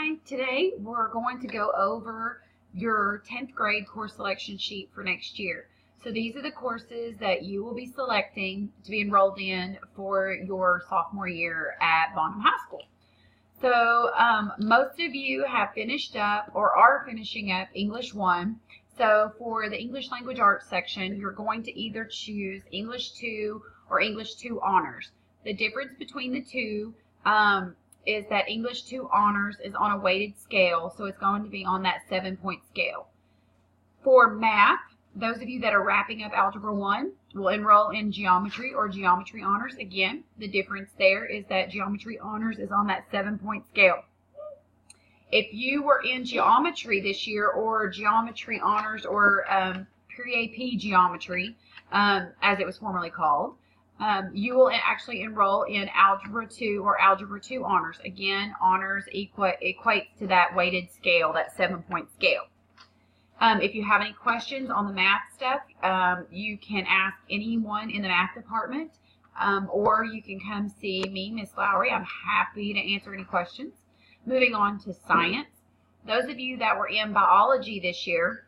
Hi, today we're going to go over your 10th grade course selection sheet for next year. So these are the courses that you will be selecting to be enrolled in for your sophomore year at Bonham High School. So most of you have finished up or are finishing up English 1. So for the English Language Arts section, you're going to either choose English 2 or English 2 Honors. The difference between the two is that English 2 Honors is on a weighted scale, so it's going to be on that 7-point scale. For math, those of you that are wrapping up Algebra 1 will enroll in Geometry or Geometry Honors. Again, the difference there is that Geometry Honors is on that 7-point scale. If you were in Geometry this year, or Geometry Honors, or Pre-AP Geometry, as it was formerly called, you will actually enroll in Algebra 2 or Algebra 2 Honors. Again, Honors equates to that weighted scale, that 7-point scale. If you have any questions on the math stuff, you can ask anyone in the math department, or you can come see me, Miss Lowry. I'm happy to answer any questions. Moving on to science. Those of you that were in biology this year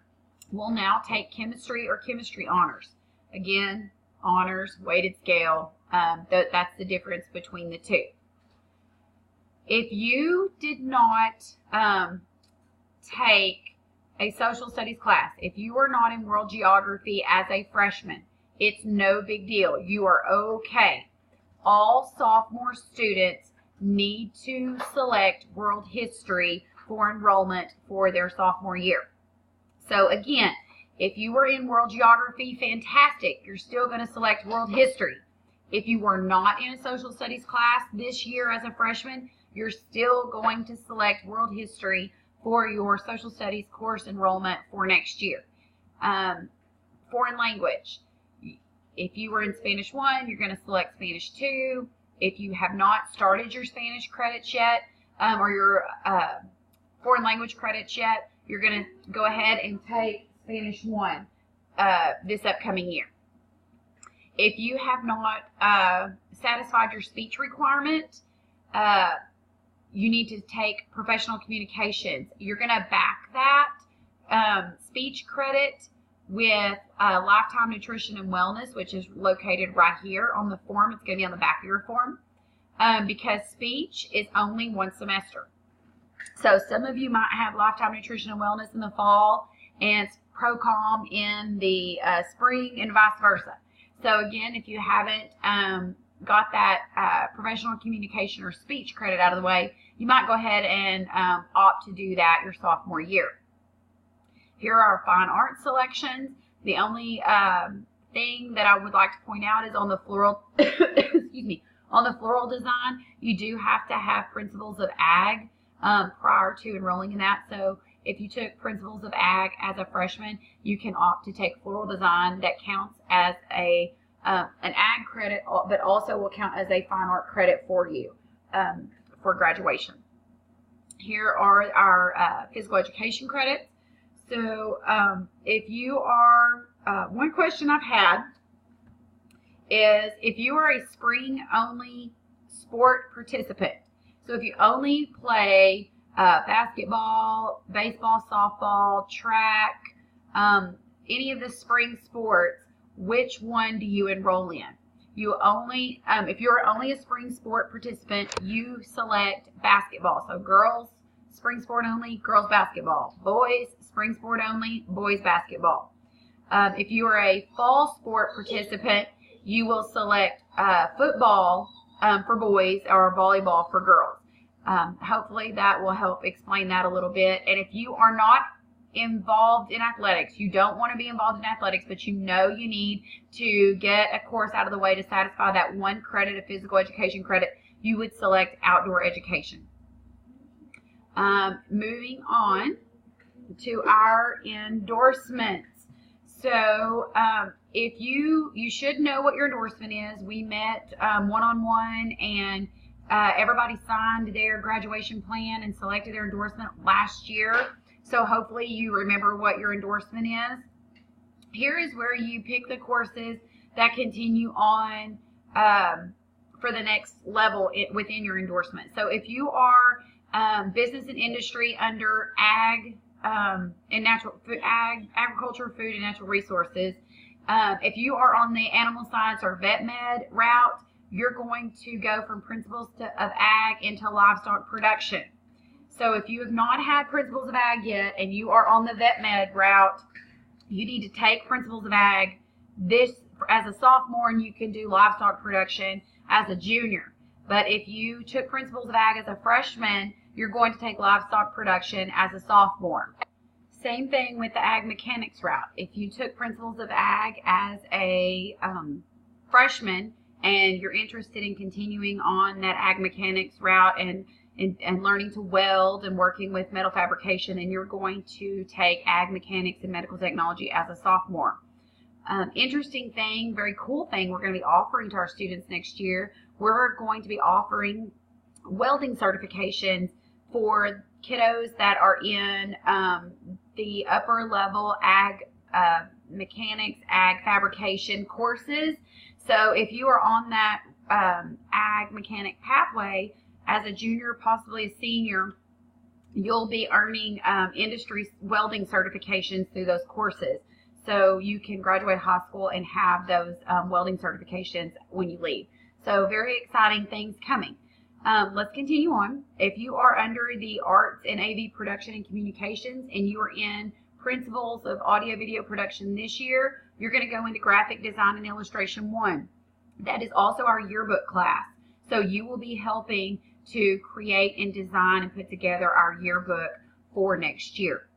will now take chemistry or chemistry honors. Again, honors, weighted scale, that's the difference between the two. If you did not take a social studies class, if you were not in world geography as a freshman, it's no big deal. You are okay. All sophomore students need to select world history for enrollment for their sophomore year. So again, if you were in world geography, fantastic. You're still going to select world history. If you were not in a social studies class this year as a freshman, you're still going to select world history for your social studies course enrollment for next year. Foreign language. If you were in Spanish 1, you're going to select Spanish 2. If you have not started your Spanish credits yet, or your foreign language credits yet, you're going to go ahead and take Spanish 1 this upcoming year. If you have not satisfied your speech requirement, you need to take professional communications. You're going to back that speech credit with Lifetime Nutrition and Wellness, which is located right here on the form. It's going to be on the back of your form, because speech is only one semester. So some of you might have Lifetime Nutrition and Wellness in the fall and Pro-Com in the spring, and vice versa. So again, if you haven't got that professional communication or speech credit out of the way, you might go ahead and opt to do that your sophomore year. Here are our fine art selections. The only thing that I would like to point out is on the floral, excuse me, on the floral design, you do have to have Principles of Ag prior to enrolling in that. So if you took Principles of Ag as a freshman, you can opt to take floral design. That counts as an ag credit, but also will count as a fine art credit for you for graduation. Here are our physical education credits. So if you are, one question I've had is if you are a spring only sport participant. So if you only play basketball, baseball, softball, track, any of the spring sports, which one do you enroll in? You only, if you're only a spring sport participant, you select basketball. So girls, spring sport only, girls basketball. Boys, spring sport only, boys basketball. If you are a fall sport participant, you will select football for boys or volleyball for girls. Hopefully that will help explain that a little bit. And if you are not involved in athletics, you don't want to be involved in athletics, but you know you need to get a course out of the way to satisfy that 1 credit of physical education credit, you would select outdoor education. Moving on to our endorsements. So if you should know what your endorsement is. We met one-on-one, and everybody signed their graduation plan and selected their endorsement last year. So hopefully you remember what your endorsement is. Here is where you pick the courses that continue on for the next level within your endorsement. So if you are Business and industry under ag and natural food, agriculture, food, and natural resources. If you are on the animal science or vet med route, you're going to go from principles of ag into livestock production. So if you have not had principles of ag yet and you are on the vet med route, you need to take principles of ag this as a sophomore, and you can do livestock production as a junior. But if you took principles of ag as a freshman, you're going to take livestock production as a sophomore. Same thing with the ag mechanics route. If you took principles of ag as a freshman and you're interested in continuing on that ag mechanics route and learning to weld and working with metal fabrication, then you're going to take ag mechanics and medical technology as a sophomore. Interesting thing, very cool thing we're going to be offering to our students next year, we're going to be offering welding certifications for kiddos that are in the upper level ag mechanics, ag fabrication courses. So if you are on that ag mechanic pathway as a junior, possibly a senior, you'll be earning industry welding certifications through those courses. So you can graduate high school and have those welding certifications when you leave. So very exciting things coming. Let's continue on. If you are under the arts and AV production and communications and you are in principles of audio video production this year, you're going to go into graphic design and illustration 1. That is also our yearbook class. So you will be helping to create and design and put together our yearbook for next year.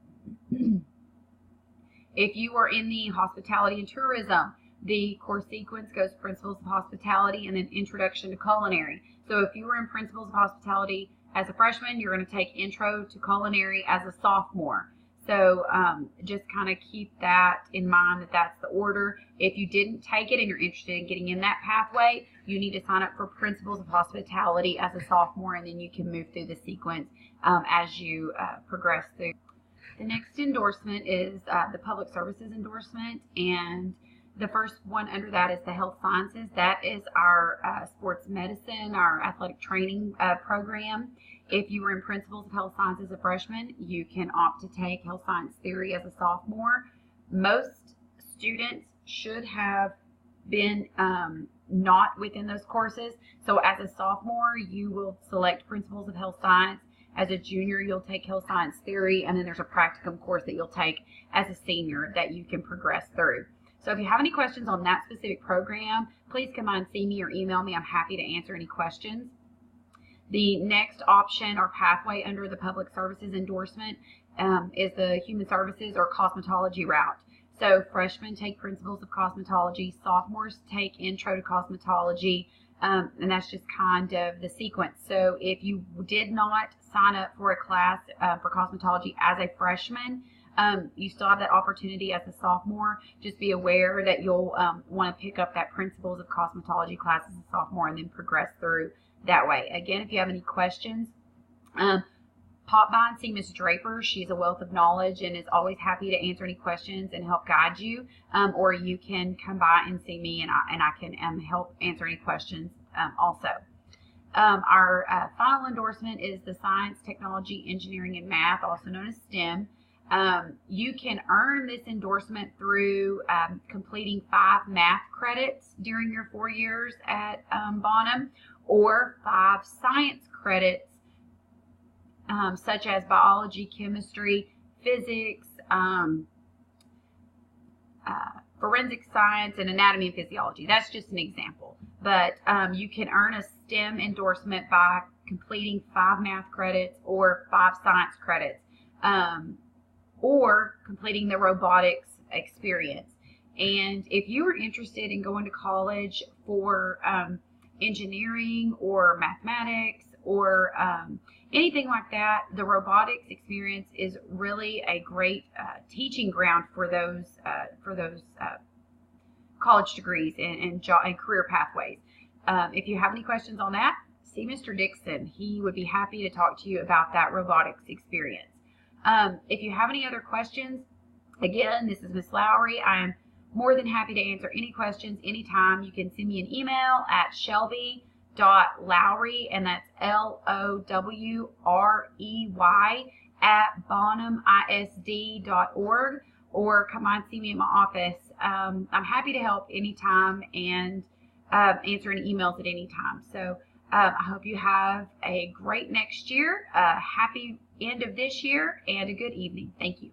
If you are in the hospitality and tourism, the course sequence goes Principles of Hospitality and then Introduction to Culinary. So if you were in Principles of Hospitality as a freshman, you're going to take Intro to Culinary as a sophomore. So just kind of keep that in mind, that that's the order. If you didn't take it and you're interested in getting in that pathway, you need to sign up for Principles of Hospitality as a sophomore, and then you can move through the sequence as you progress through. The next endorsement is the Public Services endorsement, and the first one under that is the Health Sciences. That is our sports medicine, our athletic training program. If you were in Principles of Health Science as a freshman, you can opt to take Health Science Theory as a sophomore. Most students should have been not within those courses. So as a sophomore, you will select Principles of Health Science. As a junior, you'll take Health Science Theory, and then there's a practicum course that you'll take as a senior that you can progress through. So if you have any questions on that specific program, please come on and see me or email me. I'm happy to answer any questions. The next option or pathway under the Public Services endorsement is the Human Services or Cosmetology route. So freshmen take Principles of Cosmetology, sophomores take Intro to Cosmetology, and that's just kind of the sequence. So if you did not sign up for a class for cosmetology as a freshman, you still have that opportunity as a sophomore. Just be aware that you'll want to pick up that Principles of Cosmetology class as a sophomore and then progress through that way. Again, if you have any questions, pop by and see Miss Draper. She's a wealth of knowledge and is always happy to answer any questions and help guide you. Or you can come by and see me, and I can help answer any questions also. Our final endorsement is the Science, Technology, Engineering, and Math, also known as STEM. You can earn this endorsement through completing 5 math credits during your 4 years at Bonham, or 5 science credits such as biology, chemistry, physics, forensic science, and anatomy and physiology. That's just an example. But you can earn a STEM endorsement by completing 5 math credits or 5 science credits, or completing the robotics experience. And if you are interested in going to college for engineering or mathematics or anything like that, the robotics experience is really a great teaching ground for those college degrees and career pathways. If you have any questions on that, see Mr. Dixon. He would be happy to talk to you about that robotics experience. If you have any other questions, again, this is Miss Lowry. I am more than happy to answer any questions anytime. You can send me an email at Lowry, and that's LOWREY @bonhamisd.org, or come on, see me in my office. I'm happy to help anytime and answer any emails at any time. So I hope you have a great next year, a happy end of this year, and a good evening. Thank you.